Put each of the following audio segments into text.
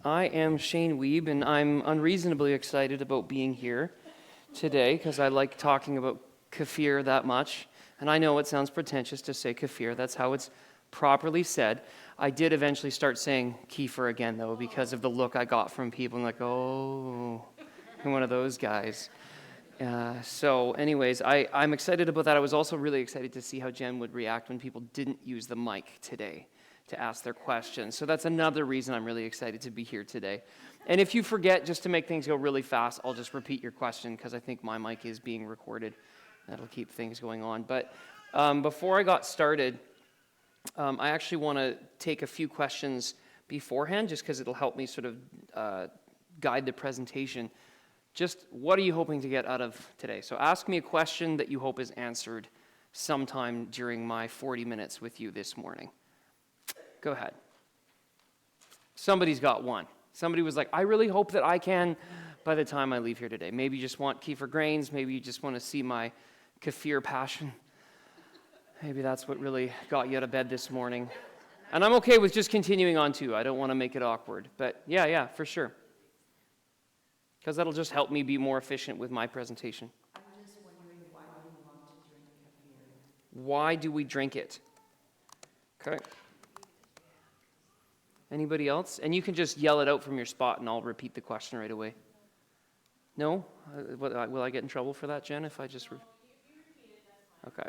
I am Shane Weeb, and I'm unreasonably excited about being here today because I like talking about Kefir that much. And I know it sounds pretentious to say Kefir. That's how it's properly said. I did eventually start saying Kefir again, though, because of the look I got from people. I'm like, oh, I'm one of those guys. So anyways, I'm excited about that. I was also really excited to see how Jen would react when people didn't use the mic today to ask their questions. So that's another reason I'm really excited to be here today. And if you forget, just to make things go really fast, I'll just repeat your question because I think my mic is being recorded. That'll keep things going on. But before I got started, I actually want to take a few questions beforehand just because it'll help me sort of guide the presentation. Just what are you hoping to get out of today? So ask me a question that you hope is answered sometime during my 40 minutes with you this morning. Go ahead. Somebody's got one. Somebody was like, I really hope that I can by the time I leave here today. Maybe you just want kefir grains. Maybe you just want to see my kefir passion. Maybe that's what really got you out of bed this morning. And I'm okay with just continuing on too. I don't want to make it awkward. But yeah, for sure. Because that'll just help me be more efficient with my presentation. I'm just wondering why do you want to drink kefir? Why do we drink it? Okay. Anybody else? And you can just yell it out from your spot and I'll repeat the question right away. No? Will I get in trouble for that, Jen, if I just... Okay.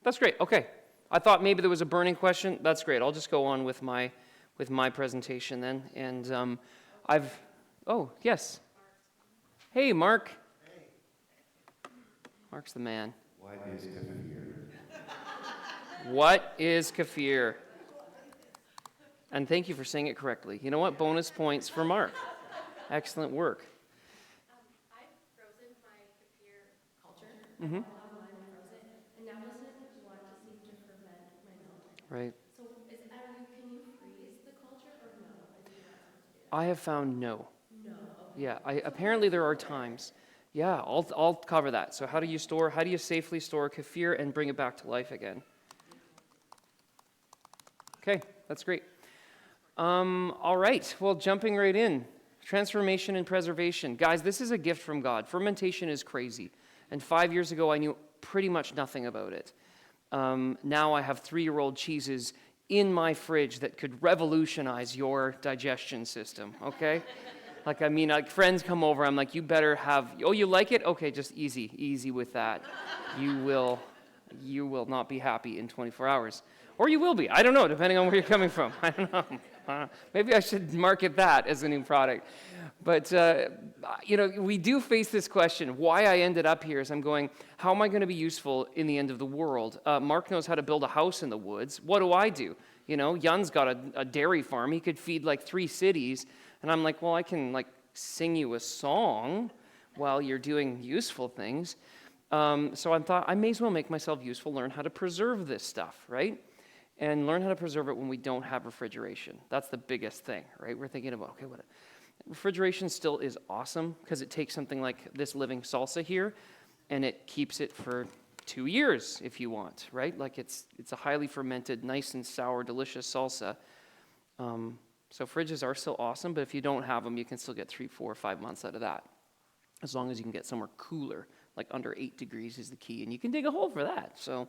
That's great. Okay. I thought maybe there was a burning question. That's great. I'll just go on with my presentation then. And Oh, yes. Hey, Mark. Hey. Mark's the man. What is kefir? What is kefir? And thank you for saying it correctly. You know what? Bonus points for Mark. Excellent work. I've frozen my kefir culture. Mm-hmm. Frozen, and now doesn't want to seem to ferment my milk. Right. So, can you freeze the culture or no? Is it not supposed to do I have found no. that? No. Okay. Yeah. Apparently there are times. Yeah, I'll cover that. So how do you safely store kefir and bring it back to life again? Okay, that's great. All right, well, jumping right in. Transformation and preservation. Guys, this is a gift from God. Fermentation is crazy. And 5 years ago, I knew pretty much nothing about it. Now I have 3-year-old cheeses in my fridge that could revolutionize your digestion system, okay? Like friends come over, I'm like, you better have, oh, you like it? Okay, just easy with that. You will not be happy in 24 hours. Or you will be, I don't know, depending on where you're coming from. I don't know. Maybe I should market that as a new product. But, we do face this question. Why I ended up here is I'm going, how am I going to be useful in the end of the world? Mark knows how to build a house in the woods. What do? Yun's got a dairy farm. He could feed like 3 cities. And I'm like, well, I can sing you a song while you're doing useful things. So I thought I may as well make myself useful, learn how to preserve this stuff, right? And learn how to preserve it when we don't have refrigeration. That's the biggest thing, right? We're thinking about, okay, what? Refrigeration still is awesome because it takes something like this living salsa here and it keeps it for 2 years if you want, right? Like it's a highly fermented, nice and sour, delicious salsa. So fridges are still awesome, but if you don't have them, you can still get 3, 4, 5 months out of that. As long as you can get somewhere cooler, like under 8 degrees is the key, and you can dig a hole for that. So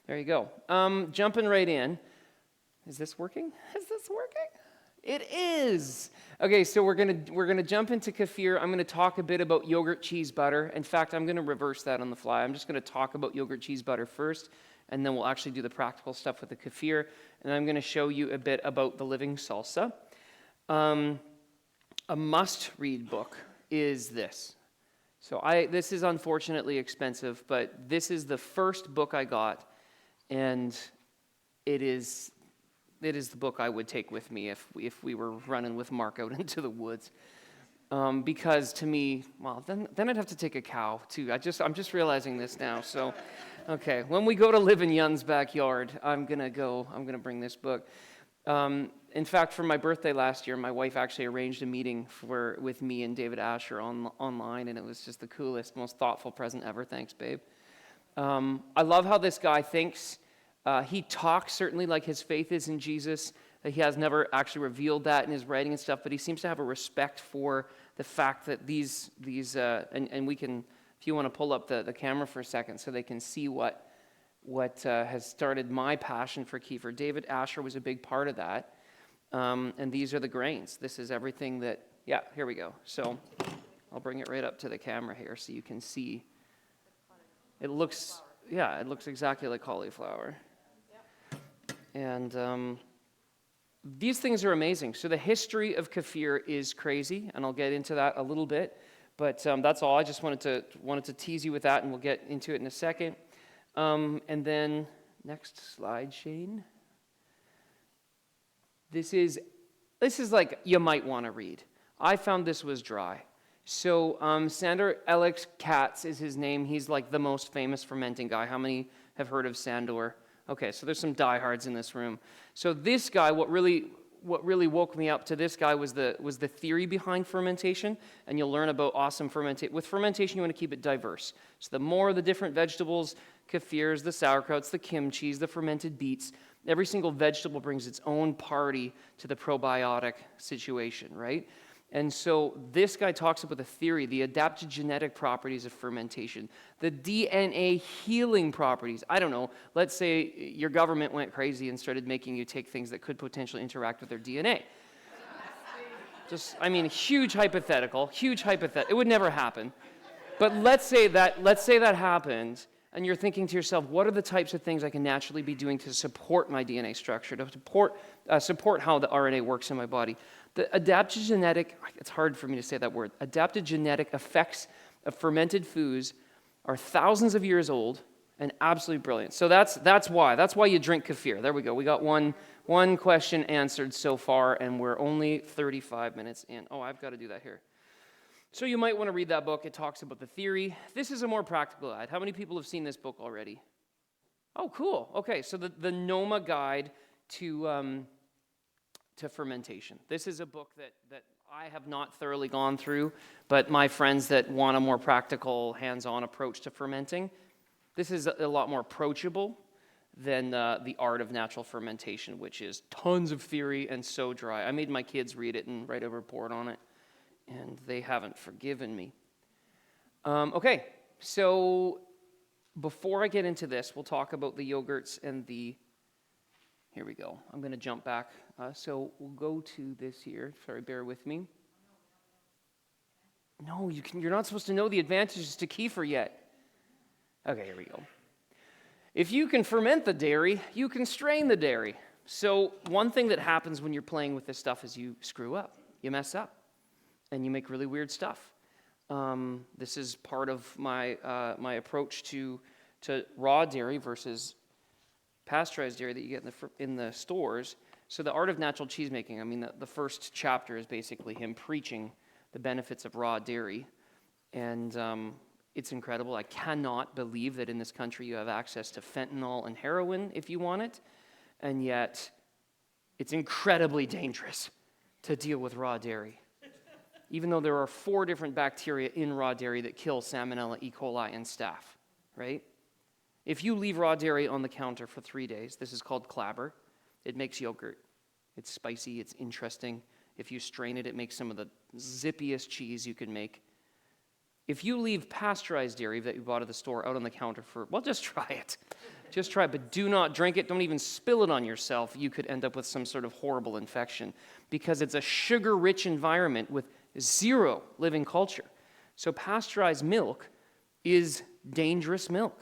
there you go. Jumping right in. Is this working? It is. Okay, so we're gonna jump into kefir. I'm gonna talk a bit about yogurt, cheese, butter. In fact, I'm gonna reverse that on the fly. I'm just gonna talk about yogurt, cheese, butter first, and then we'll actually do the practical stuff with the kefir. And I'm gonna show you a bit about the living salsa. A must-read book is this. So this is unfortunately expensive, but this is the first book I got, and it is the book I would take with me if we were running with Mark out into the woods. Because to me, well, then I'd have to take a cow too. I'm just realizing this now. So, okay, when we go to live in Yun's backyard, I'm gonna bring this book. In fact, for my birthday last year, my wife actually arranged a meeting with me and David Asher online, and it was just the coolest, most thoughtful present ever. Thanks, babe. I love how this guy thinks. He talks certainly like his faith is in Jesus, He has never actually revealed that in his writing and stuff, but he seems to have a respect for the fact that and we can, if you want to pull up the camera for a second so they can see what has started my passion for kefir. David Asher was a big part of that. And these are the grains. This is everything that, yeah, here we go. So I'll bring it right up to the camera here so you can see. It looks exactly like cauliflower. And these things are amazing. So the history of kefir is crazy, and I'll get into that a little bit. But that's all. I just wanted to tease you with that, and we'll get into it in a second. And then, next slide, Shane. This is like you might want to read. I found this was dry. So Sandor Alex Katz is his name. He's like the most famous fermenting guy. How many have heard of Sandor? Okay, so there's some diehards in this room. So this guy, what really woke me up to this guy was the theory behind fermentation, and you'll learn about awesome fermentation. With fermentation, you want to keep it diverse. So the more the different vegetables, kefirs, the sauerkrauts, the kimchis, the fermented beets, every single vegetable brings its own party to the probiotic situation, right? And so this guy talks about the theory, the adaptogenetic properties of fermentation, the DNA healing properties. I don't know, let's say your government went crazy and started making you take things that could potentially interact with their DNA. Huge hypothetical. It would never happen. But let's say that happened, and you're thinking to yourself, what are the types of things I can naturally be doing to support my DNA structure, to support how the RNA works in my body? The adaptogenetic, it's hard for me to say that word, adaptogenetic effects of fermented foods are thousands of years old and absolutely brilliant. So that's why you drink kefir. There we go. We got one question answered so far, and we're only 35 minutes in. Oh, I've got to do that here. So you might want to read that book. It talks about the theory. This is a more practical guide. How many people have seen this book already? Oh, cool. Okay, so the Noma Guide to fermentation. This is a book that I have not thoroughly gone through, but my friends that want a more practical, hands-on approach to fermenting, this is a lot more approachable than the art of natural fermentation, which is tons of theory and so dry. I made my kids read it and write a report on it, and they haven't forgiven me. Okay, so before I get into this, we'll talk about the yogurts and here we go. I'm going to jump back. So we'll go to this here. Sorry, bear with me. No, you're not supposed to know the advantages to kefir yet. Okay, here we go. If you can ferment the dairy, you can strain the dairy. So one thing that happens when you're playing with this stuff is you screw up. You mess up. And you make really weird stuff. This is part of my approach to raw dairy versus pasteurized dairy that you get in the stores. So the art of natural cheese making, the first chapter is basically him preaching the benefits of raw dairy. And it's incredible. I cannot believe that in this country you have access to fentanyl and heroin if you want it. And yet it's incredibly dangerous to deal with raw dairy. Even though there are 4 different bacteria in raw dairy that kill Salmonella, E. coli, and staph, right? If you leave raw dairy on the counter for 3 days, this is called clabber. It makes yogurt. It's spicy, it's interesting. If you strain it, it makes some of the zippiest cheese you can make. If you leave pasteurized dairy that you bought at the store out on the counter just try it. Just try it, but do not drink it. Don't even spill it on yourself. You could end up with some sort of horrible infection because it's a sugar-rich environment with 0 living culture. So pasteurized milk is dangerous milk.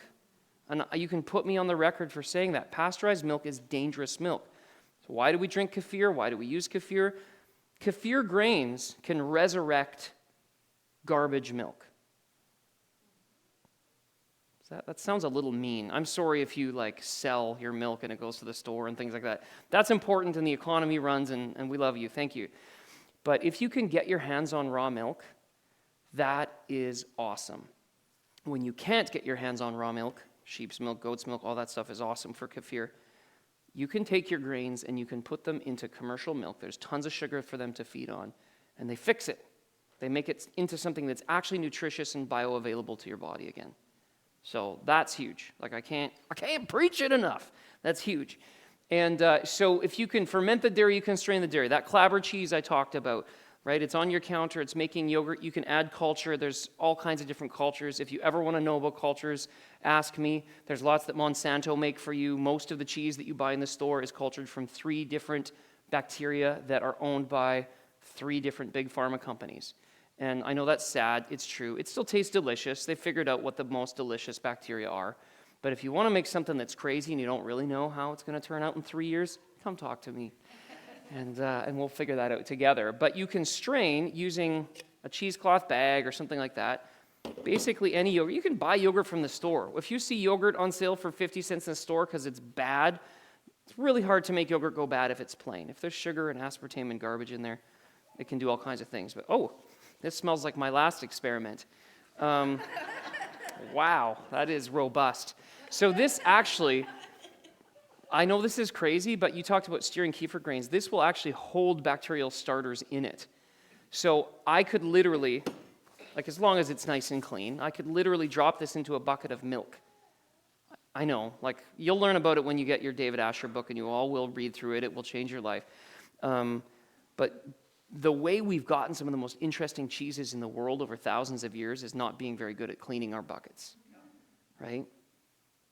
And you can put me on the record for saying that. Pasteurized milk is dangerous milk. So why do we drink kefir? Why do we use kefir? Kefir grains can resurrect garbage milk. That sounds a little mean. I'm sorry if you sell your milk and it goes to the store and things like that. That's important and the economy runs and we love you. Thank you. But if you can get your hands on raw milk, that is awesome. When you can't get your hands on raw milk, sheep's milk, goat's milk, all that stuff is awesome for kefir. You can take your grains and you can put them into commercial milk. There's tons of sugar for them to feed on, and they fix it. They make it into something that's actually nutritious and bioavailable to your body again. So that's huge. I can't preach it enough. That's huge. And so if you can ferment the dairy, you can strain the dairy. That clabber cheese I talked about, right? It's on your counter. It's making yogurt. You can add culture. There's all kinds of different cultures. If you ever want to know about cultures, ask me. There's lots that Monsanto make for you. Most of the cheese that you buy in the store is cultured from 3 different bacteria that are owned by 3 different big pharma companies. And I know that's sad. It's true. It still tastes delicious. They figured out what the most delicious bacteria are. But if you want to make something that's crazy and you don't really know how it's going to turn out in 3 years, come talk to me. And we'll figure that out together. But you can strain using a cheesecloth bag or something like that. Basically any yogurt. You can buy yogurt from the store. If you see yogurt on sale for 50 cents in the store because it's bad, it's really hard to make yogurt go bad if it's plain. If there's sugar and aspartame and garbage in there, it can do all kinds of things. But this smells like my last experiment. Wow, that is robust. So this actually, I know this is crazy, but you talked about steering kefir grains. This will actually hold bacterial starters in it. So I could literally, like as long as it's nice and clean, I could literally drop this into a bucket of milk. I know, like you'll learn about it when you get your David Asher book and you all will read through it. It will change your life. But the way we've gotten some of the most interesting cheeses in the world over thousands of years is not being very good at cleaning our buckets, right?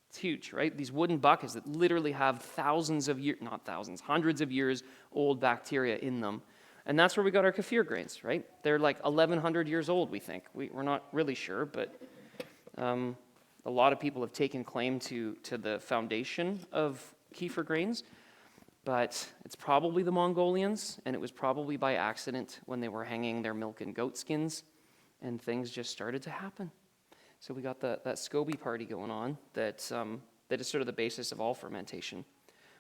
It's huge, right? These wooden buckets that literally have thousands of years, not thousands, hundreds of years old bacteria in them. And that's where we got our kefir grains, right? They're like 1,100 years old, we think. We're not really sure, but a lot of people have taken claim to the foundation of kefir grains. But it's probably the Mongolians, and it was probably by accident when they were hanging their milk in goat skins, and things just started to happen. So we got that SCOBY party going on that is sort of the basis of all fermentation.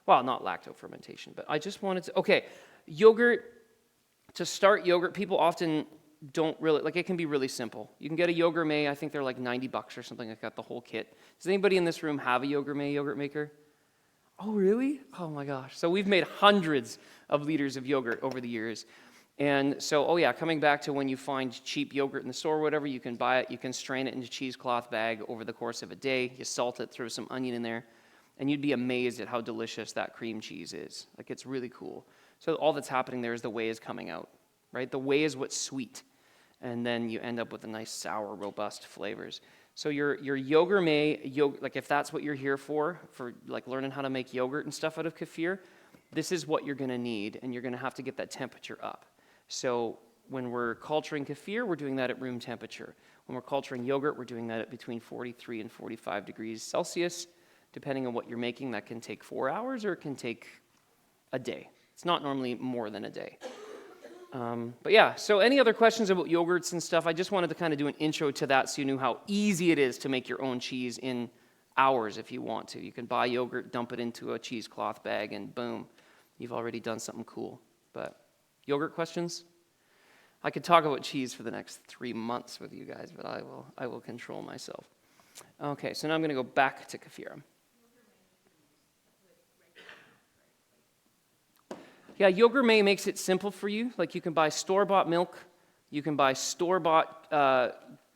Well, not lacto fermentation, but I just wanted to, okay, yogurt, to start yogurt, people often don't really, like it can be really simple. You can get a Yogurt May, I think they're like $90 or something like that, the whole kit. Does anybody in this room have a Yogurt May yogurt maker? Oh, really? Oh my gosh. So we've made hundreds of liters of yogurt over the years. And so, coming back to when you find cheap yogurt in the store or whatever, you can buy it, you can strain it into a cheesecloth bag over the course of a day. You salt it, throw some onion in there, and you'd be amazed at how delicious that cream cheese is. Like, it's really cool. So all that's happening there is the whey is coming out, right? The whey is what's sweet. And then you end up with a nice, sour, robust flavors. So your Yogurt May, like if that's what you're here for like learning how to make yogurt and stuff out of kefir, this is what you're going to need, and you're going to have to get that temperature up. So when we're culturing kefir, we're doing that at room temperature. When we're culturing yogurt, we're doing that at between 43 and 45 degrees Celsius. Depending on what you're making, that can take 4 hours or it can take a day. It's not normally more than a day. But yeah, so any other questions about yogurts and stuff? I just wanted to kind of do an intro to that so you knew how easy it is to make your own cheese in hours if you want to. You can buy yogurt, dump it into a cheesecloth bag, and boom, you've already done something cool. But yogurt questions? I could talk about cheese for the next 3 months with you guys, but I will control myself. Okay, so now I'm going to go back to kefir. Yeah, Yogurt May makes it simple for you. Like you can buy store-bought milk. You can buy store-bought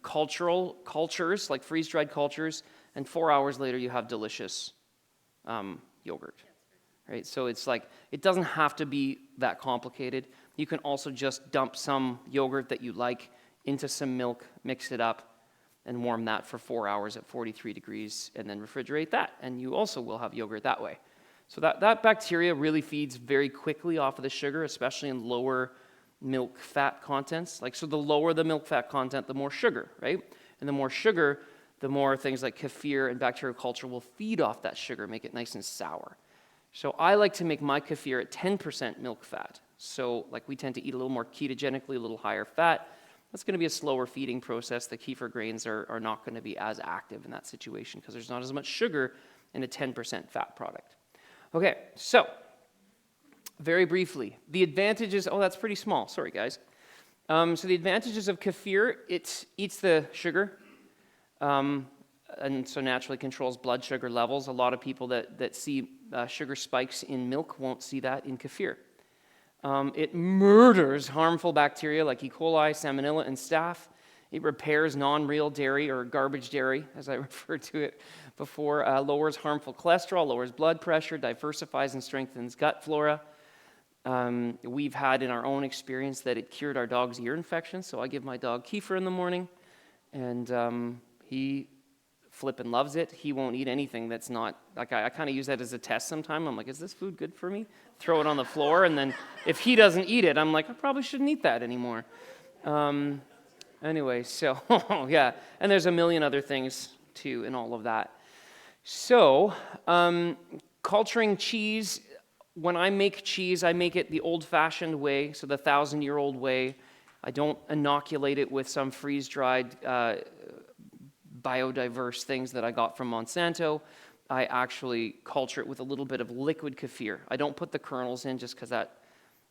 cultures, like freeze-dried cultures, and 4 hours later you have delicious yogurt. Right? So it's like, it doesn't have to be that complicated. You can also just dump some yogurt that you like into some milk, mix it up, and warm that for 4 hours at 43 degrees, and then refrigerate that. And you also will have yogurt that way. So that bacteria really feeds very quickly off of the sugar, especially in lower milk fat contents. Like, so the lower the milk fat content, the more sugar, right? And the more sugar, the more things like kefir and bacterial culture will feed off that sugar, make it nice and sour. So I like to make my kefir at 10% milk fat. So like we tend to eat a little more ketogenically, a little higher fat. That's going to be a slower feeding process. The kefir grains are not going to be as active in that situation because there's not as much sugar in a 10% fat product. Okay, so very briefly, the advantages, that's pretty small, sorry guys. So the advantages of kefir, it eats the sugar, and so naturally controls blood sugar levels. A lot of people that see sugar spikes in milk won't see that in kefir. It murders harmful bacteria like E. coli, Salmonella, and Staph. It repairs non-real dairy or garbage dairy, as I referred to it before, lowers harmful cholesterol, lowers blood pressure, diversifies and strengthens gut flora. We've had in our own experience that it cured our dog's ear infection, so I give my dog Kefir in the morning, and he flippin' loves it. He won't eat anything that's not, like I kind of use that as a test sometime. I'm like, is this food good for me? Throw it on the floor, and then if he doesn't eat it, I'm like, I probably shouldn't eat that anymore. Anyway, so yeah, and there's a million other things too in all of that. So, culturing cheese, when I make cheese, I make it the old-fashioned way, so the 1,000-year-old way. I don't inoculate it with some freeze-dried biodiverse things that I got from Monsanto. I actually culture it with a little bit of liquid kefir. I don't put the kernels in just because that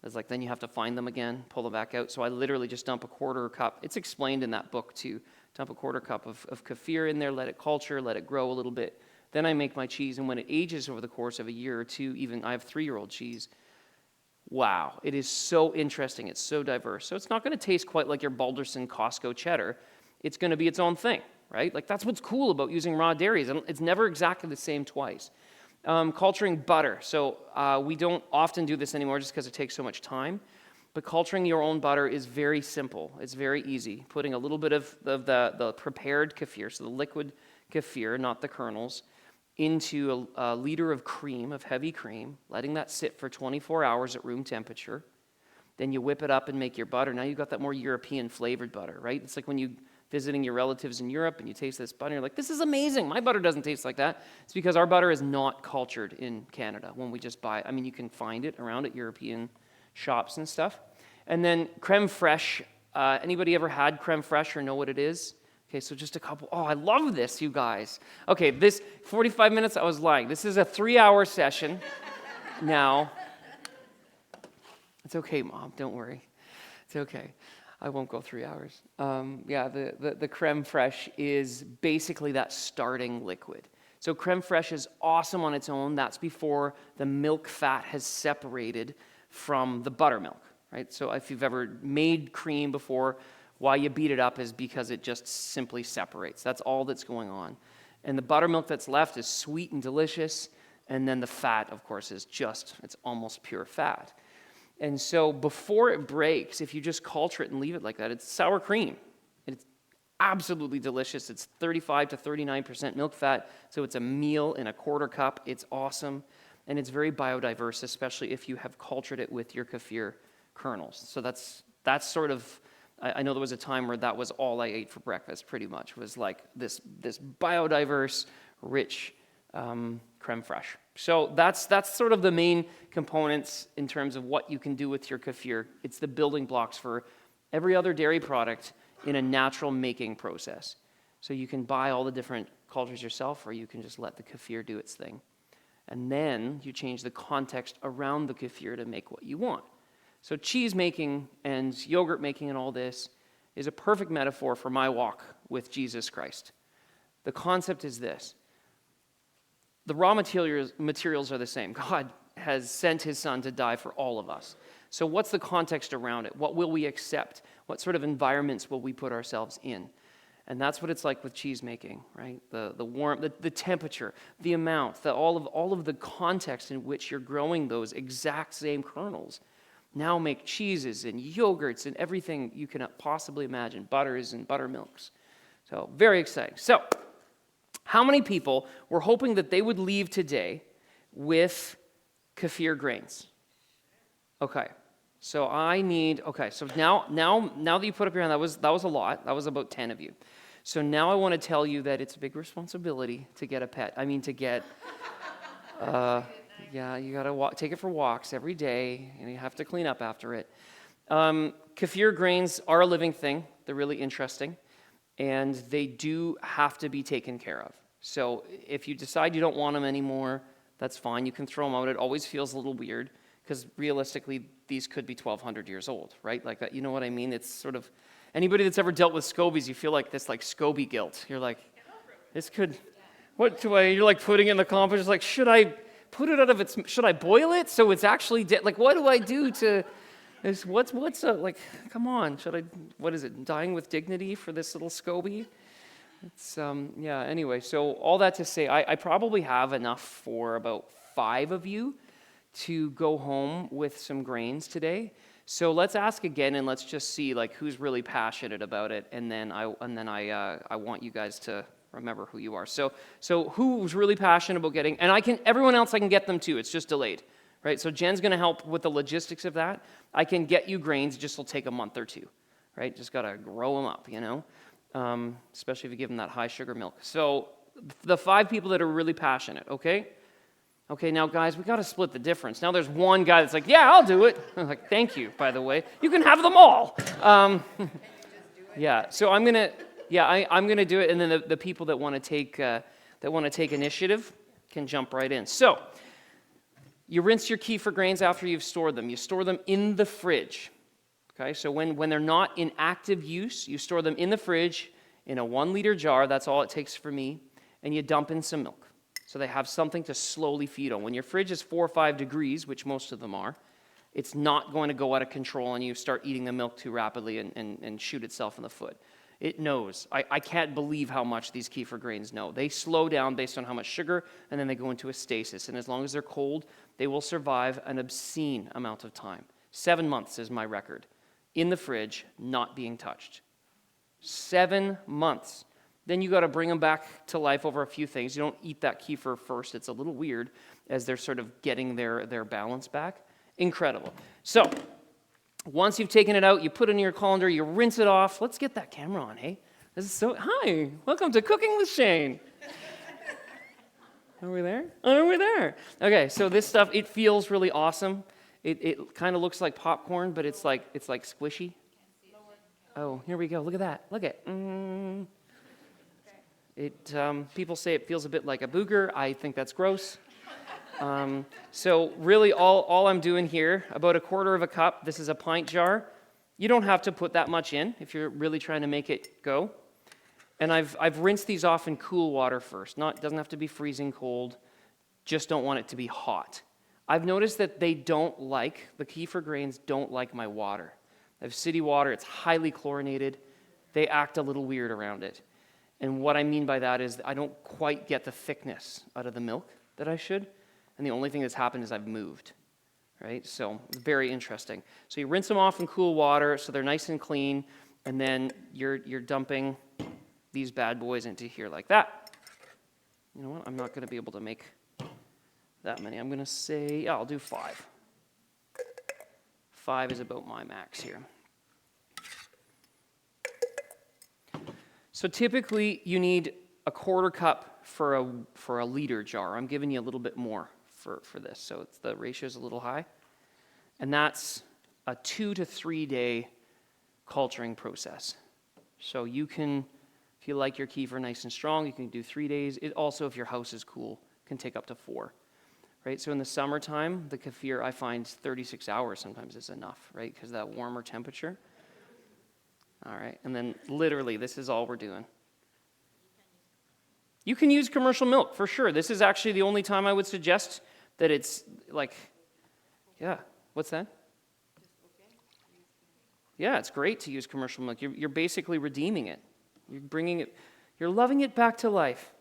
is like, then you have to find them again, pull them back out. So I literally just dump a quarter cup. It's explained in that book too. Dump a quarter cup of kefir in there, let it culture, let it grow a little bit. Then I make my cheese, and when it ages over the course of a year or two, even I have 3-year-old cheese, wow, it is so interesting. It's so diverse. So it's not going to taste quite like your Balderson Costco cheddar. It's going to be its own thing, right? Like that's what's cool about using raw dairies. It's never exactly the same twice. Culturing butter. So we don't often do this anymore just because it takes so much time. But culturing your own butter is very simple. It's very easy. Putting a little bit of the prepared kefir, so the liquid kefir, not the kernels, into a liter of cream, of heavy cream, letting that sit for 24 hours at room temperature. Then you whip it up and make your butter. Now you've got that more European flavored butter, right? It's like when you visiting your relatives in Europe and you taste this butter, you're like, this is amazing. My butter doesn't taste like that. It's because our butter is not cultured in Canada when we just buy it. I mean, you can find it around at European shops and stuff. And then creme fraiche. Anybody ever had creme fraiche or know what it is? Okay, so just a couple. Oh, I love this, you guys. Okay, this 45 minutes, I was lying. This is a 3-hour session now. It's okay, Mom, don't worry. It's okay. I won't go 3 hours. The creme fraiche is basically that starting liquid. So creme fraiche is awesome on its own. That's before the milk fat has separated from the buttermilk, right? So if you've ever made cream before, why you beat it up is because it just simply separates. That's all that's going on. And the buttermilk that's left is sweet and delicious. And then the fat, of course, is it's almost pure fat. And so before it breaks, if you just culture it and leave it like that, it's sour cream. It's absolutely delicious. It's 35 to 39% milk fat, so it's a meal in a quarter cup. It's awesome, and it's very biodiverse, especially if you have cultured it with your kefir kernels. So that's sort of, I know there was a time where that was all I ate for breakfast, pretty much, was like this biodiverse, rich creme fraiche. So that's sort of the main components in terms of what you can do with your kefir. It's the building blocks for every other dairy product in a natural making process. So you can buy all the different cultures yourself, or you can just let the kefir do its thing. And then you change the context around the kefir to make what you want. So cheese making and yogurt making and all this is a perfect metaphor for my walk with Jesus Christ. The concept is this. The raw materials are the same. God has sent his son to die for all of us. So what's the context around it? What will we accept? What sort of environments will we put ourselves in? And that's what it's like with cheese making, right? The warmth, the temperature, the amount, all of the context in which you're growing those exact same kernels now make cheeses and yogurts and everything you can possibly imagine, butters and buttermilks. So very exciting. So how many people were hoping that they would leave today with kefir grains? Okay. So so now that you put up your hand, that was a lot. That was about 10 of you. So now I want to tell you that it's a big responsibility to get a pet. I mean, to get, you got to take it for walks every day, and you have to clean up after it. Kefir grains are a living thing. They're really interesting, and they do have to be taken care of. So if you decide you don't want them anymore, that's fine. You can throw them out. It always feels a little weird, because realistically, these could be 1,200 years old, right? Like that, you know what I mean? It's sort of, anybody that's ever dealt with scobies, you feel like this like SCOBY guilt. You're like, this could, you're like putting it in the compost, like, should I put it out of its, should I boil it so it's actually dead? Like, what do I do to, Like, come on, what is it, dying with dignity for this little SCOBY? It's, yeah, anyway, so all that to say, I probably have enough for about 5 of you to go home with some grains today. So let's ask again, and let's just see like who's really passionate about it, and then I want you guys to remember who you are. So who's really passionate about getting, and everyone else I can get them too. It's just delayed, right? So Jen's going to help with the logistics of that. I can get you grains. It just will take a month or two, right? Just got to grow them up, especially if you give them that high sugar milk. So the 5 people that are really passionate, okay? Okay, now guys, we got to split the difference. Now there's one guy that's like, yeah, I'll do it. I'm like, thank you, by the way. You can have them all. Yeah, so I'm gonna do it, and then the people that want to take initiative can jump right in. So you rinse your kefir grains after you've stored them. You store them in the fridge. Okay, so when they're not in active use, you store them in the fridge in a 1-liter jar. That's all it takes for me, and you dump in some milk. So they have something to slowly feed on. When your fridge is 4 or 5 degrees, which most of them are, it's not going to go out of control and you start eating the milk too rapidly and shoot itself in the foot. It knows. I can't believe how much these kefir grains know. They slow down based on how much sugar, and then they go into a stasis. And as long as they're cold, they will survive an obscene amount of time. 7 months is my record. In the fridge, not being touched. 7 months. Then you got to bring them back to life over a few things. You don't eat that kefir first. It's a little weird as they're sort of getting their balance back. Incredible. So once you've taken it out, you put it in your colander, you rinse it off. Let's get that camera on, hey? Hi, welcome to Cooking with Shane. Are we there? Oh, we're there. Okay, so this stuff, it feels really awesome. It kind of looks like popcorn, but it's like squishy. Oh, here we go. Look at that. Look at people say it feels a bit like a booger. I think that's gross. So really all I'm doing here, about 1/4 cup, this is a pint jar. You don't have to put that much in if you're really trying to make it go. And I've rinsed these off in cool water first. Doesn't have to be freezing cold. Just don't want it to be hot. I've noticed that the kefir grains don't like my water. I have city water, it's highly chlorinated. They act a little weird around it. And what I mean by that is I don't quite get the thickness out of the milk that I should. And the only thing that's happened is I've moved, right? So it's very interesting. So you rinse them off in cool water so they're nice and clean. And then you're dumping these bad boys into here like that. You know what? I'm not going to be able to make that many. I'm going to say, I'll do 5. 5 is about my max here. So typically you need 1/4 cup for a liter jar. I'm giving you a little bit more for this, so the ratio is a little high. And that's a 2 to 3 day culturing process. So you can, if you like your kefir nice and strong, you can do 3 days. It also, if your house is cool, can take up to 4. Right? So in the summertime, the kefir, I find 36 hours sometimes is enough, right? Because of that warmer temperature. All right, and then literally, this is all we're doing. You can use commercial milk, for sure. This is actually the only time I would suggest that it's like, yeah, what's that? Yeah, it's great to use commercial milk. You're basically redeeming it. You're bringing it, you're loving it back to life.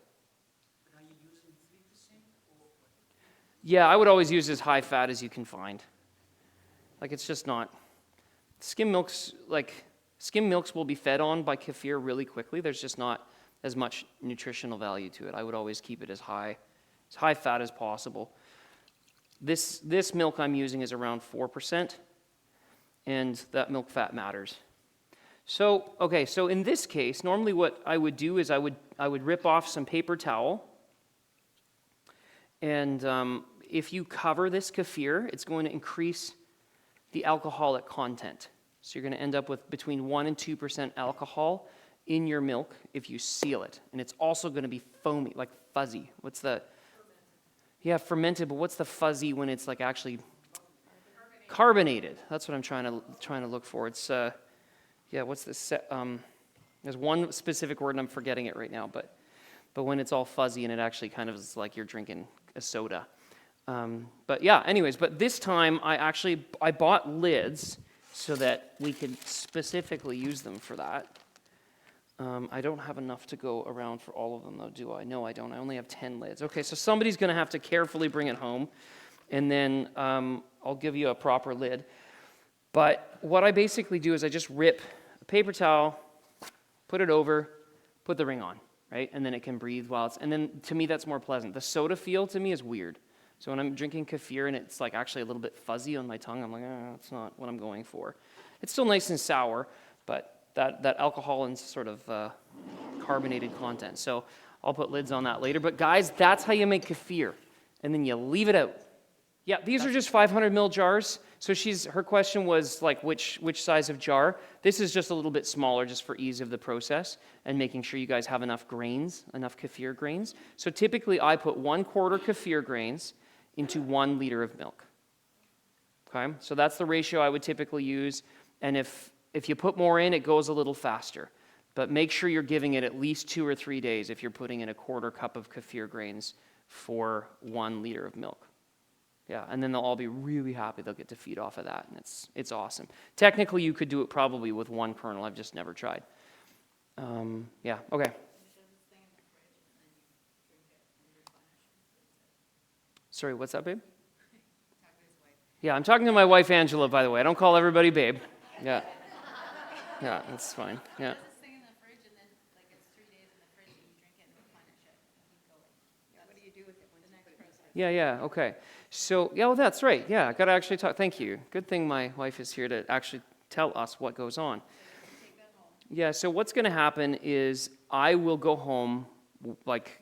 Yeah, I would always use as high fat as you can find. Like, it's just not, skim milks will be fed on by kefir really quickly. There's just not as much nutritional value to it. I would always keep it as high fat as possible. This milk I'm using is around 4%, and that milk fat matters. So in this case, normally what I would do is I would rip off some paper towel, and if you cover this kefir, it's going to increase the alcoholic content. So you're going to end up with between 1% and 2% alcohol in your milk if you seal it. And it's also going to be foamy, like fuzzy. What's the... Yeah, fermented, but what's the fuzzy when it's like actually... Carbonated. That's what I'm trying to look for. It's, what's this... there's one specific word and I'm forgetting it right now, but when it's all fuzzy and it actually kind of is like you're drinking a soda. But this time I bought lids. so that we could specifically use them for that. I don't have enough to go around for all of them, though, do I? No, I don't. I only have 10 lids. Okay, so somebody's going to have to carefully bring it home, and then I'll give you a proper lid. But what I basically do is I just rip a paper towel, put it over, put the ring on, right? And then it can breathe while it's, and then to me that's more pleasant. The soda feel to me is weird. So when I'm drinking kefir and it's like actually a little bit fuzzy on my tongue, I'm like, that's not what I'm going for. It's still nice and sour, but that alcohol and sort of carbonated content. So I'll put lids on that later. But guys, that's how you make kefir. And then you leave it out. Yeah, these are just 500 ml jars. So her question was like which size of jar. This is just a little bit smaller just for ease of the process and making sure you guys have enough grains, enough kefir grains. So typically I put 1/4 kefir grains into 1 liter of milk. Okay, so that's the ratio I would typically use. And if you put more in, it goes a little faster. But make sure you're giving it at least 2 or 3 days if you're putting in 1/4 cup of kefir grains for 1 liter of milk. Yeah, and then they'll all be really happy. They'll get to feed off of that, and it's awesome. Technically, you could do it probably with 1 kernel. I've just never tried. Yeah, okay. Sorry, what's that, babe? Yeah, I'm talking to my wife, Angela, by the way. I don't call everybody babe. Yeah. Yeah, that's fine. Yeah. This thing in the fridge and then like it's 3 days in the fridge and you drink it and replenish it and keep going. What do you do with it when the next process? Yeah, okay. So, yeah, well, that's right. Yeah, I got to actually talk. Thank you. Good thing my wife is here to actually tell us what goes on. Yeah, so what's going to happen is I will go home,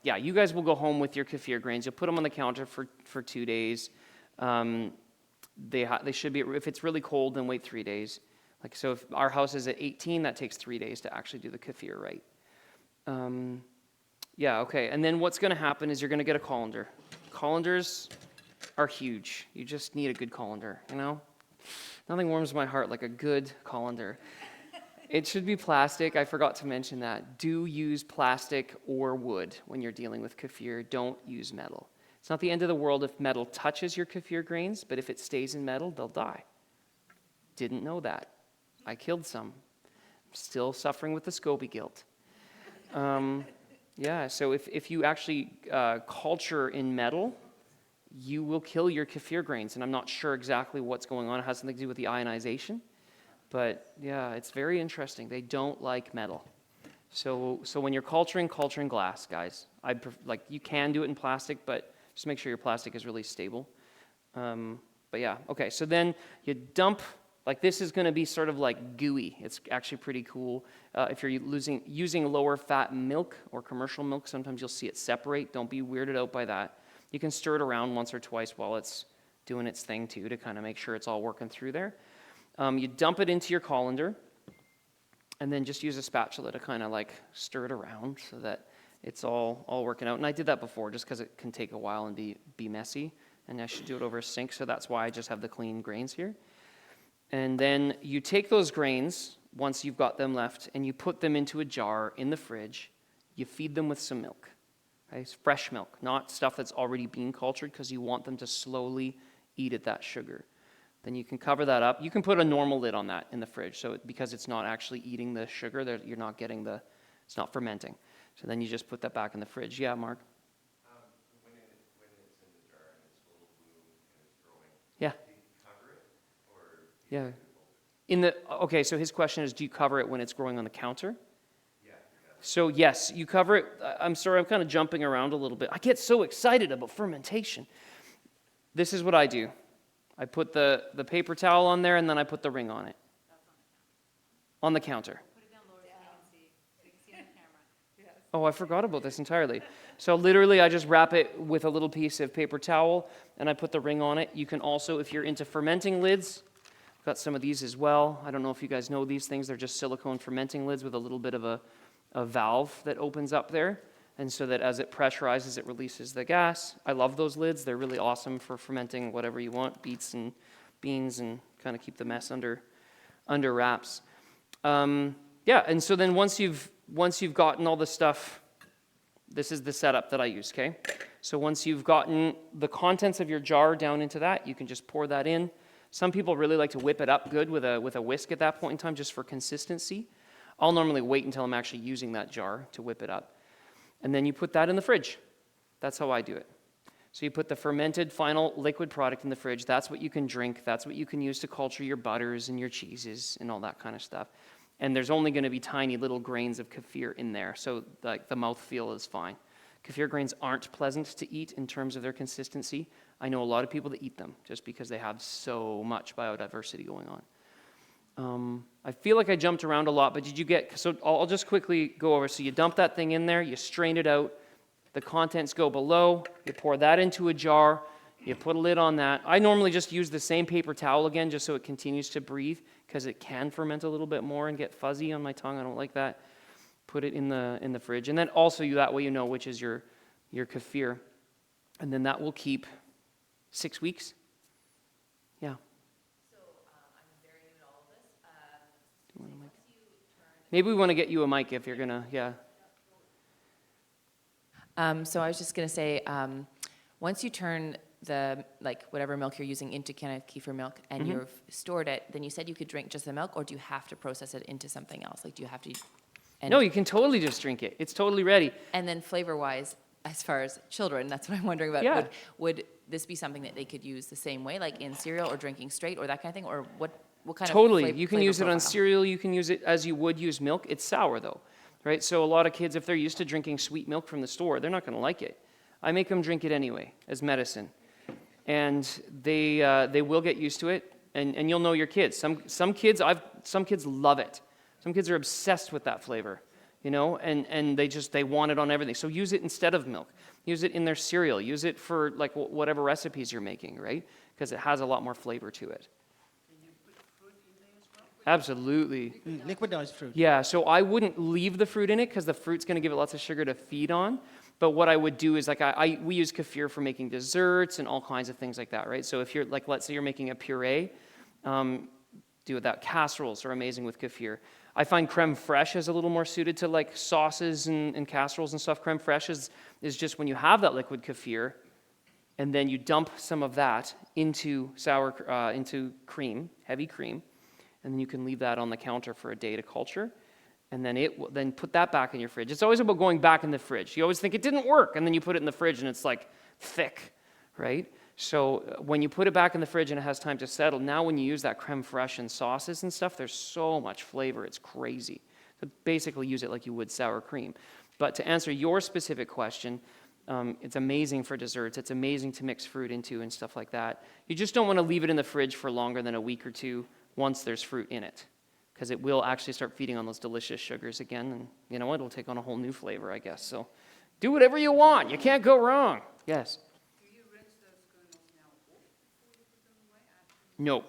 you guys will go home with your kefir grains. You'll put them on the counter for 2 days. They should be, if it's really cold, then wait 3 days. So if our house is at 18, that takes 3 days to actually do the kefir right. Yeah, okay. And then what's going to happen is you're going to get a colander. Colanders are huge. You just need a good colander, you know? Nothing warms my heart like a good colander. It should be plastic. I forgot to mention that. Do use plastic or wood when you're dealing with kefir. Don't use metal. It's not the end of the world if metal touches your kefir grains, but if it stays in metal, they'll die. Didn't know that. I killed some. I'm still suffering with the SCOBY guilt. Yeah, so if you actually culture in metal, you will kill your kefir grains. And I'm not sure exactly what's going on. It has something to do with the ionization. But yeah, it's very interesting. They don't like metal. So when you're culture in glass, guys. You can do it in plastic, but just make sure your plastic is really stable. But yeah, okay. So then you dump. This is going to be sort of like gooey. It's actually pretty cool. If you're using lower fat milk or commercial milk, sometimes you'll see it separate. Don't be weirded out by that. You can stir it around once or twice while it's doing its thing too to kind of make sure it's all working through there. You dump it into your colander and then just use a spatula to kind of stir it around so that it's all working out. And I did that before just because it can take a while and be messy. And I should do it over a sink, so that's why I just have the clean grains here. And then you take those grains, once you've got them left, and you put them into a jar in the fridge. You feed them with some milk, okay? It's fresh milk, not stuff that's already been cultured, because you want them to slowly eat at that sugar. Then you can cover that up. You can put a normal lid on that in the fridge, so because it's not actually eating the sugar, you're not getting it's not fermenting. So then you just put that back in the fridge. Yeah, Mark? When it's in the jar and it's a little bloom and it's growing, Yeah. do you cover it or Yeah. Okay, so his question is, do you cover it when it's growing on the counter? Yeah. So yes, you cover it. I'm sorry, I'm kind of jumping around a little bit. I get so excited about fermentation. This is what I do. I put the paper towel on there, and then I put the ring on it. On the counter. Put it down lower so you can see on the camera. Oh, I forgot about this entirely. So literally, I just wrap it with a little piece of paper towel, and I put the ring on it. You can also, if you're into fermenting lids, I've got some of these as well. I don't know if you guys know these things. They're just silicone fermenting lids with a little bit of a valve that opens up there. And so that as it pressurizes, it releases the gas. I love those lids. They're really awesome for fermenting whatever you want, beets and beans, and kind of keep the mess under wraps. Yeah, and so then once you've gotten all the stuff, this is the setup that I use, okay? So once you've gotten the contents of your jar down into that, you can just pour that in. Some people really like to whip it up good with a whisk at that point in time just for consistency. I'll normally wait until I'm actually using that jar to whip it up. And then you put that in the fridge. That's how I do it. So you put the fermented final liquid product in the fridge. That's what you can drink. That's what you can use to culture your butters and your cheeses and all that kind of stuff. And there's only going to be tiny little grains of kefir in there, so like the mouthfeel is fine. Kefir grains aren't pleasant to eat in terms of their consistency. I know a lot of people that eat them just because they have so much biodiversity going on. I feel like I jumped around a lot, but did you get, so I'll just quickly go over. So you dump that thing in there, you strain it out, the contents go below, you pour that into a jar, you put a lid on that. I normally just use the same paper towel again just so it continues to breathe because it can ferment a little bit more and get fuzzy on my tongue. I don't like that. Put it in the fridge. And then also that way you know which is your kefir. And then that will keep 6 weeks. Yeah. Maybe we want to get you a mic if you're going to, yeah. So I was just going to say, once you turn the, like, whatever milk you're using into kind of kefir milk and you've stored it, then you said you could drink just the milk, or do you have to process it into something else? Like, do you have to? No, you can totally just drink it. It's totally ready. And then flavor-wise, as far as children, that's what I'm wondering about. Yeah. Would this be something that they could use the same way, like in cereal or drinking straight or that kind of thing? Or what kind Totally. of You can flavor use it on profile? cereal. You can use it as you would use milk. It's sour, though, right? So a lot of kids, if they're used to drinking sweet milk from the store, they're not going to like it. I make them drink it anyway as medicine. And they will get used to it, and you'll know your kids. Some kids love it. Some kids are obsessed with that flavor, you know, and they want it on everything. So use it instead of milk. Use it in their cereal. Use it for like whatever recipes you're making, right? Because it has a lot more flavor to it. Absolutely. Liquidized fruit. Yeah, so I wouldn't leave the fruit in it because the fruit's going to give it lots of sugar to feed on. But what I would do is like we use kefir for making desserts and all kinds of things like that, right? So if you're like, let's say you're making a puree, do it that. Casseroles are amazing with kefir. I find creme fraiche is a little more suited to like sauces and casseroles and stuff. Creme fraiche is just when you have that liquid kefir, and then you dump some of that into into cream, heavy cream, and then you can leave that on the counter for a day to culture. And then then put that back in your fridge. It's always about going back in the fridge. You always think it didn't work, and then you put it in the fridge, and it's like thick, right? So when you put it back in the fridge and it has time to settle, now when you use that creme fraiche and sauces and stuff, there's so much flavor. It's crazy. So basically use it like you would sour cream. But to answer your specific question, it's amazing for desserts. It's amazing to mix fruit into and stuff like that. You just don't want to leave it in the fridge for longer than a week or two once there's fruit in it, because it will actually start feeding on those delicious sugars again, and you know what, it'll take on a whole new flavor, I guess. So do whatever you want. You can't go wrong. Yes? Do you rinse those kernels now off before you put them away? No.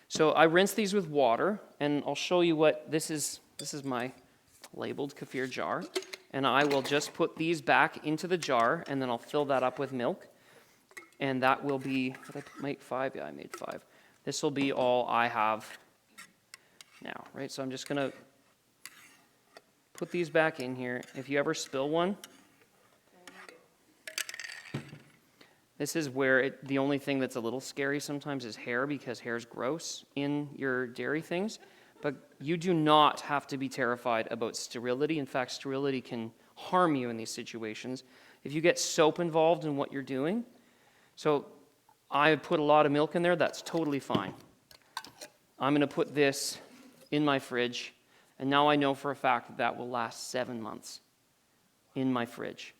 So I rinse these with water, and I'll show you what this is. This is my labeled kefir jar, and I will just put these back into the jar, and then I'll fill that up with milk, and that will be, did I make 5? Yeah, I made 5. This will be all I have now, right? So I'm just going to put these back in here. If you ever spill one, this is where the only thing that's a little scary sometimes is hair, because hair's gross in your dairy things. But you do not have to be terrified about sterility. In fact, sterility can harm you in these situations. If you get soap involved in what you're doing, so I put a lot of milk in there, that's totally fine. I'm going to put this in my fridge, and now I know for a fact that will last 7 months in my fridge.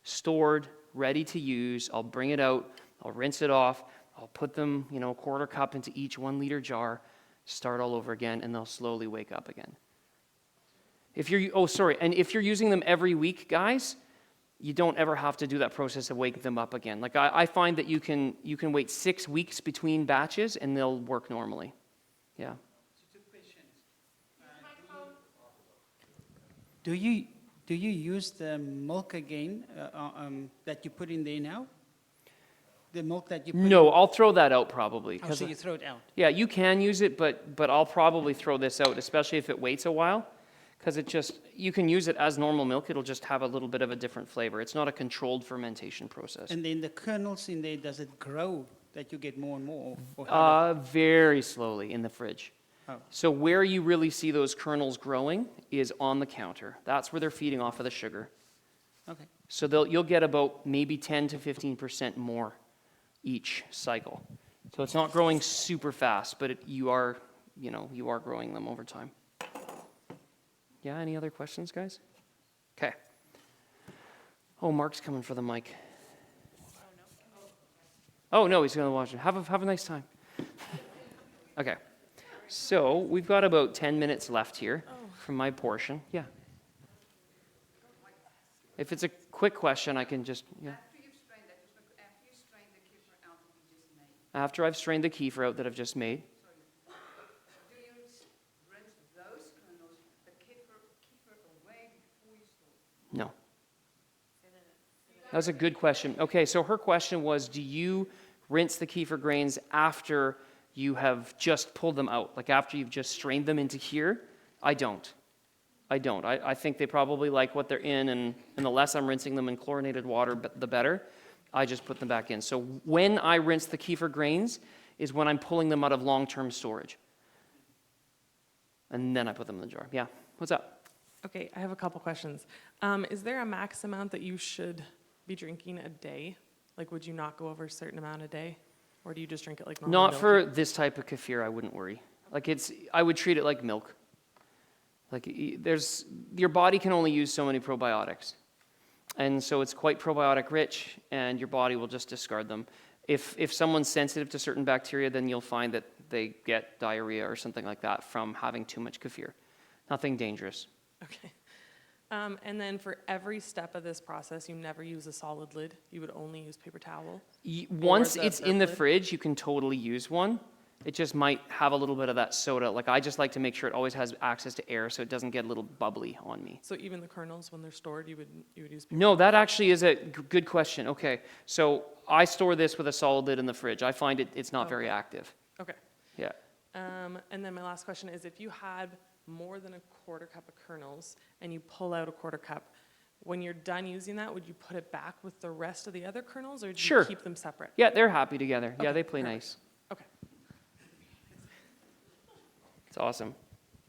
Stored, ready to use. I'll bring it out, I'll rinse it off, I'll put them, a quarter cup into each 1 liter jar, start all over again, and they'll slowly wake up again. If you're using them every week, guys, you don't ever have to do that process of waking them up again. Like I find that you can wait 6 weeks between batches and they'll work normally. Yeah. Do you use the milk again that you put in there now? The milk that you put No, I'll throw that out probably. Oh, so you throw it out. Yeah, you can use it, but I'll probably throw this out, especially if it waits a while, because you can use it as normal milk. It'll just have a little bit of a different flavor. It's not a controlled fermentation process. And then the kernels in there, does it grow that you get more and more? Or how Very slowly in the fridge. Oh. So where you really see those kernels growing is on the counter. That's where they're feeding off of the sugar. okay. So you'll get about maybe 10 to 15% more each cycle. So it's not growing super fast, but you are growing them over time. Yeah, any other questions, guys? Okay. Oh, Mark's coming for the mic. Oh, no, he's going to watch it. Have a nice time. Okay. So we've got about 10 minutes left here from my portion. Yeah. If it's a quick question, I can just, yeah. After I've strained the kefir out that I've just made. Do you rinse those kernels, the kefir away before you store? No. That was a good question. Okay, so her question was, do you rinse the kefir grains after you have just pulled them out? Like after you've just strained them into here? I don't. I think they probably like what they're in, and the less I'm rinsing them in chlorinated water, the better. I just put them back in. So when I rinse the kefir grains is when I'm pulling them out of long-term storage. And then I put them in the jar. Yeah, what's up? Okay, I have a couple questions. Is there a max amount that you should be drinking a day? Like, would you not go over a certain amount a day? Or do you just drink it like normal Not milk? for this type of kefir, I wouldn't worry. Like I would treat it like milk. Like your body can only use so many probiotics. And so it's quite probiotic rich, and your body will just discard them. If someone's sensitive to certain bacteria, then you'll find that they get diarrhea or something like that from having too much kefir. Nothing dangerous. Okay. And then for every step of this process, you never use a solid lid. You would only use paper towel. Once the it's in the lid? fridge, you can totally use one. It just might have a little bit of that soda. Like I just like to make sure it always has access to air so it doesn't get a little bubbly on me. So even the kernels, when they're stored, you would use paper No, that actually is a good question. Okay, so I store this with a solid lid in the fridge. I find it's not very active. Okay. Yeah. And then my last question is, if you had more than a quarter cup of kernels and you pull out a quarter cup, when you're done using that, would you put it back with the rest of the other kernels, or do Sure. you keep them separate? Yeah, they're happy together. Yeah, Okay, they play perfect. nice. Okay. It's awesome.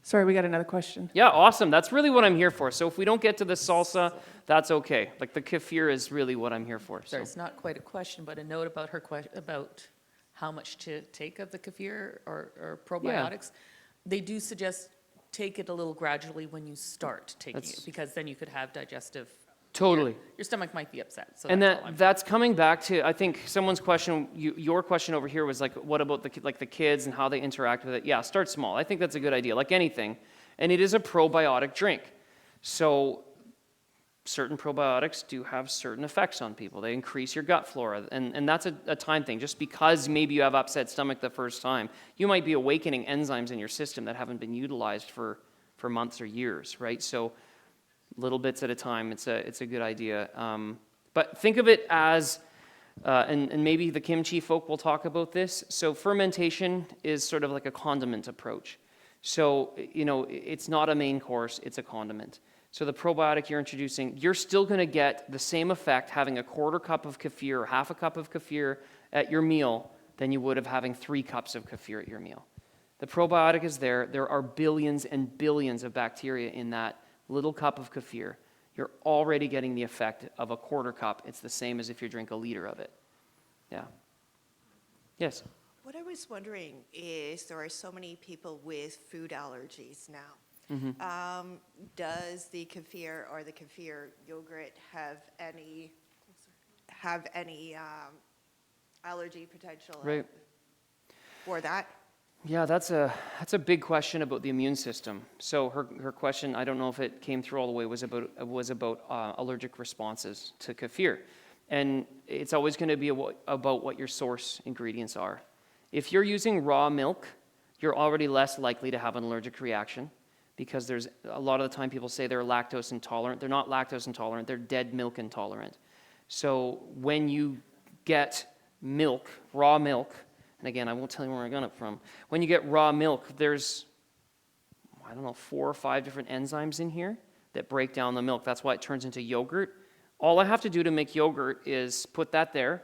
Sorry, we got another question. Yeah, awesome. That's really what I'm here for. So if we don't get to the salsa, that's okay. Like the kefir is really what I'm here for. So. Sorry, it's not quite a question, but a note about her about how much to take of the kefir or probiotics. They do suggest take it a little gradually when you start taking That's- it, because then you could have digestive. Totally. Your stomach might be upset. So And that's all I'm- that's coming back to, I think someone's question, your question over here was like, what about the kids and how they interact with it? Yeah, start small. I think that's a good idea, like anything. And it is a probiotic drink. So certain probiotics do have certain effects on people. They increase your gut flora, and that's a time thing. Just because maybe you have upset stomach the first time, you might be awakening enzymes in your system that haven't been utilized for months or years, right? So little bits at a time, it's a good idea. But think of it as, and maybe the kimchi folk will talk about this, so fermentation is sort of like a condiment approach. So, it's not a main course, it's a condiment. So the probiotic you're introducing, you're still going to get the same effect having a quarter cup of kefir or half a cup of kefir at your meal than you would of having 3 cups of kefir at your meal. The probiotic is there. There are billions and billions of bacteria in that little cup of kefir. You're already getting the effect of a quarter cup. It's the same as if you drink a liter of it. Yeah. Yes? What I was wondering is there are so many people with food allergies now. Does the kefir or the kefir yogurt have any allergy potential Right. for that? Yeah, that's a big question about the immune system. So her question, I don't know if it came through all the way, was about allergic responses to kefir. And it's always going to be about what your source ingredients are. If you're using raw milk, you're already less likely to have an allergic reaction, because there's a lot of the time people say they're lactose intolerant. They're not lactose intolerant, they're dead milk intolerant. So when you get milk, raw milk, and again, I won't tell you where I got it from. When you get raw milk, there's, 4 or 5 different enzymes in here that break down the milk. That's why it turns into yogurt. All I have to do to make yogurt is put that there,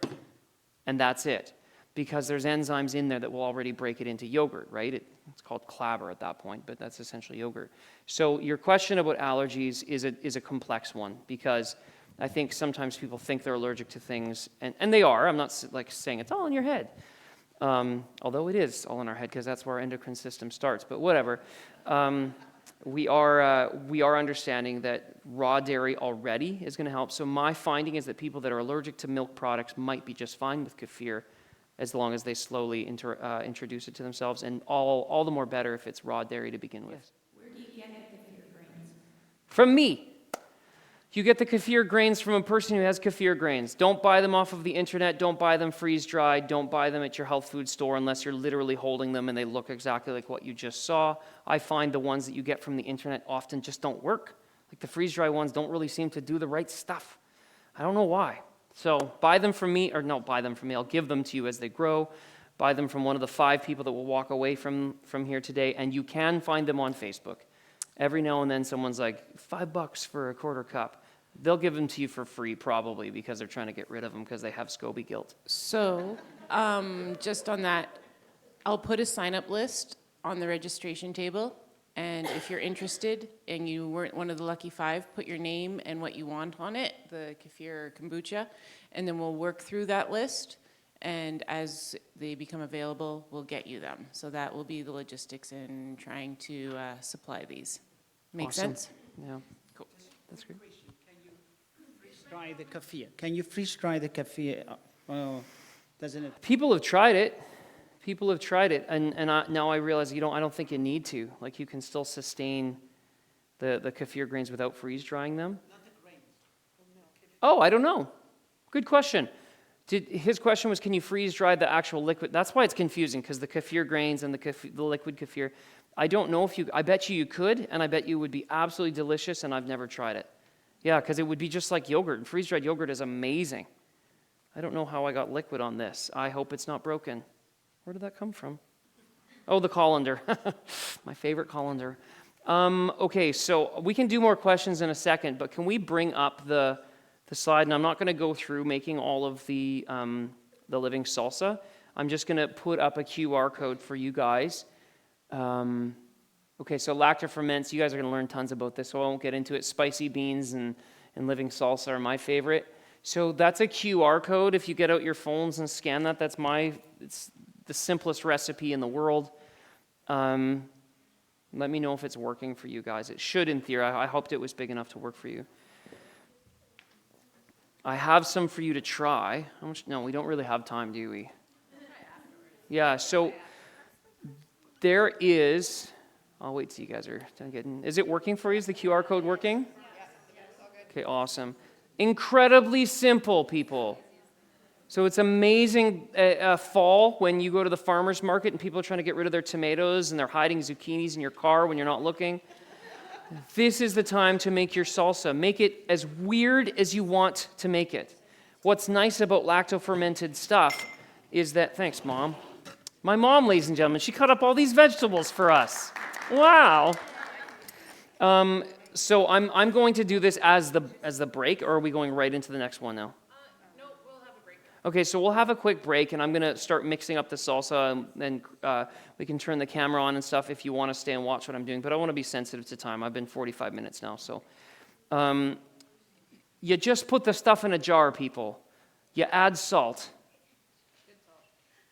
and that's it. because there's enzymes in there that will already break it into yogurt, right? It's called clabber at that point, but that's essentially yogurt. So your question about allergies is a complex one, because I think sometimes people think they're allergic to things, and they are. I'm not like saying it's all in your head, although it is all in our head because that's where our endocrine system starts. But whatever. We are understanding that raw dairy already is going to help. So my finding is that people that are allergic to milk products might be just fine with kefir, as long as they slowly introduce it to themselves, and all the more better if it's raw dairy to begin with. Where do you get the kefir grains? From me. You get the kefir grains from a person who has kefir grains. Don't buy them off of the internet. Don't buy them freeze-dried. Don't buy them at your health food store unless you're literally holding them and they look exactly like what you just saw. I find the ones that you get from the internet often just don't work. Like the freeze-dried ones don't really seem to do the right stuff. I don't know why. So buy them from me, or no, buy them from me. I'll give them to you as they grow. Buy them from one of the 5 people that will walk away from here today, and you can find them on Facebook. Every now and then someone's like, $5 for a quarter cup. They'll give them to you for free probably because they're trying to get rid of them because they have SCOBY guilt. So, just on that, I'll put a sign-up list on the registration table, and if you're interested and you weren't one of the lucky 5, put your name and what you want on it, the kefir or kombucha, and then we'll work through that list, and as they become available, we'll get you them. So that will be the logistics in trying to supply these. Make Awesome. sense? Yeah, cool. That's great. Dry the kefir. Can you freeze dry the kefir? Doesn't it? People have tried it. People have tried it, and now I realize I don't think you need to. Like you can still sustain the kefir grains without freeze drying them. Not the grains. Oh, I don't know. Good question. His question was, can you freeze dry the actual liquid? That's why it's confusing, because the kefir grains and the liquid kefir. I don't know if you. I bet you could, and I bet you it would be absolutely delicious. And I've never tried it. Yeah, because it would be just like yogurt, and freeze-dried yogurt is amazing. I don't know how I got liquid on this. I hope it's not broken. Where did that come from? Oh, the colander. My favorite colander. Okay, so we can do more questions in a second, but can we bring up the slide? And I'm not going to go through making all of the living salsa. I'm just going to put up a QR code for you guys. Okay, so lacto ferments, you guys are going to learn tons about this, so I won't get into it. Spicy beans and living salsa are my favorite. So that's a QR code. If you get out your phones and scan that, it's the simplest recipe in the world. Let me know if it's working for you guys. It should in theory. I hoped it was big enough to work for you. I have some for you to try. No, we don't really have time, do we? Yeah, so there is... I'll wait till you guys are done getting... Is it working for you? Is the QR code working? Okay, awesome. Incredibly simple, people. So it's amazing fall when you go to the farmer's market and people are trying to get rid of their tomatoes and they're hiding zucchinis in your car when you're not looking. This is the time to make your salsa. Make it as weird as you want to make it. What's nice about lacto-fermented stuff is that... Thanks, Mom. My mom, ladies and gentlemen, she cut up all these vegetables for us. Wow. So I'm going to do this as the break, or are we going right into the next one now? No, we'll have a break. Okay, so we'll have a quick break, and I'm going to start mixing up the salsa, and then we can turn the camera on and stuff if you want to stay and watch what I'm doing, but I want to be sensitive to time. I've been 45 minutes now, so. You just put the stuff in a jar, people. You add salt.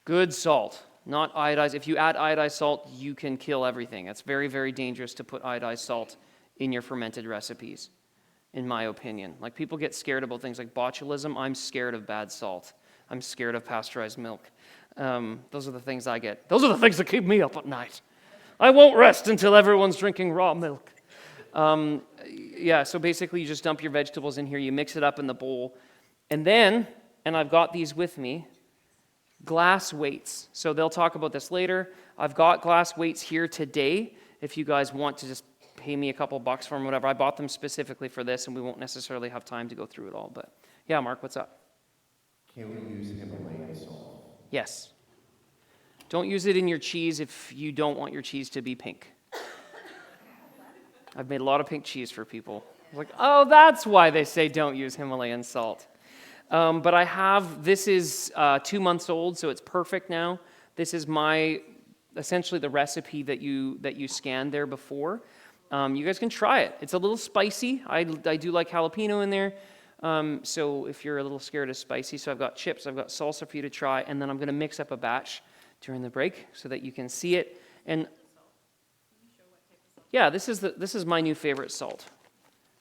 Good salt. Not iodized. If you add iodized salt, you can kill everything. It's very, very dangerous to put iodized salt in your fermented recipes, in my opinion. Like, people get scared about things like botulism. I'm scared of bad salt. I'm scared of pasteurized milk. Those are the things I get. Those are the things that keep me up at night. I won't rest until everyone's drinking raw milk. Yeah, so basically you just dump your vegetables in here, you mix it up in the bowl, and then, and I've got these with me, glass weights. So they'll talk about this later. I've got glass weights here today. If you guys want to just pay me a couple bucks for them, whatever. I bought them specifically for this, and we won't necessarily have time to go through it all. But yeah, Mark, what's up? Can we use Himalayan salt? Yes. Don't use it in your cheese if you don't want your cheese to be pink. I've made a lot of pink cheese for people. Like, oh, that's why they say don't use Himalayan salt. But I have, this is 2 months old, so it's perfect now. This is essentially the recipe that you scanned there before. You guys can try it. It's a little spicy. I do like jalapeno in there. So if you're a little scared of spicy, so I've got chips, I've got salsa for you to try, and then I'm going to mix up a batch during the break so that you can see it. And yeah, this is my new favorite salt.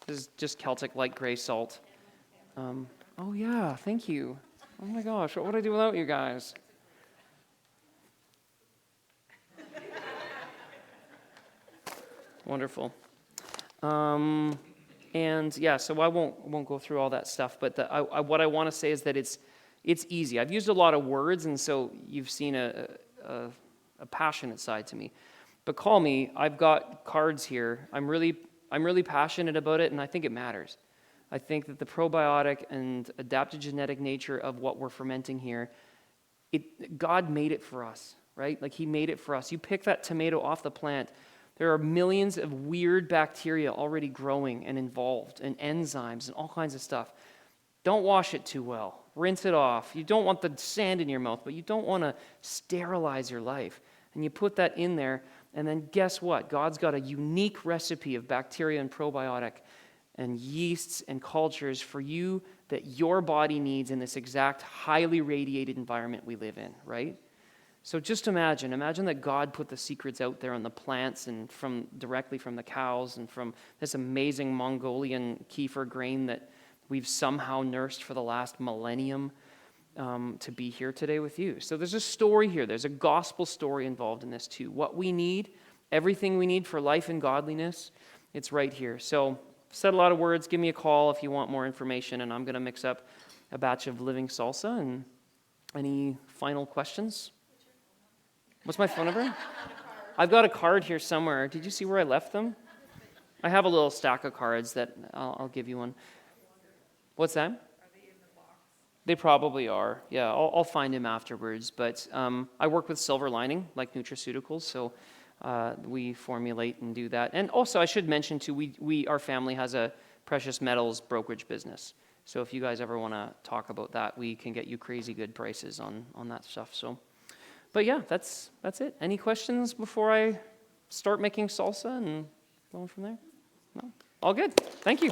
This is just Celtic light gray salt. Oh yeah, thank you. Oh my gosh, what would I do without you guys? Wonderful. And yeah, so I won't go through all that stuff, but what I want to say is that it's easy. I've used a lot of words, and so you've seen a passionate side to me. But call me. I've got cards here. I'm really passionate about it, and I think it matters. I think that the probiotic and adaptogenetic nature of what we're fermenting here, God made it for us, right? Like He made it for us. You pick that tomato off the plant. There are millions of weird bacteria already growing and involved, and enzymes and all kinds of stuff. Don't wash it too well. Rinse it off. You don't want the sand in your mouth, but you don't want to sterilize your life. And you put that in there, and then guess what? God's got a unique recipe of bacteria and probiotic and yeasts and cultures for you that your body needs in this exact highly radiated environment we live in, right? So just imagine that God put the secrets out there on the plants and directly from the cows and from this amazing Mongolian kefir grain that we've somehow nursed for the last millennium to be here today with you. So there's a story here. There's a gospel story involved in this too. What we need, everything we need for life and godliness, it's right here. So said a lot of words. Give me a call if you want more information, and I'm going to mix up a batch of living salsa. And any final questions? What's my phone number? I've got a card here somewhere. Did you see where I left them? I have a little stack of cards that I'll give you one. What's that? Are they in the box? They probably are. Yeah, I'll find him afterwards. But I work with Silver Lining, like nutraceuticals, so we formulate and do that. And also, I should mention too, our family has a precious metals brokerage business. So if you guys ever want to talk about that, we can get you crazy good prices on that stuff. So. But yeah, that's it. Any questions before I start making salsa and going from there? No? All good. Thank you.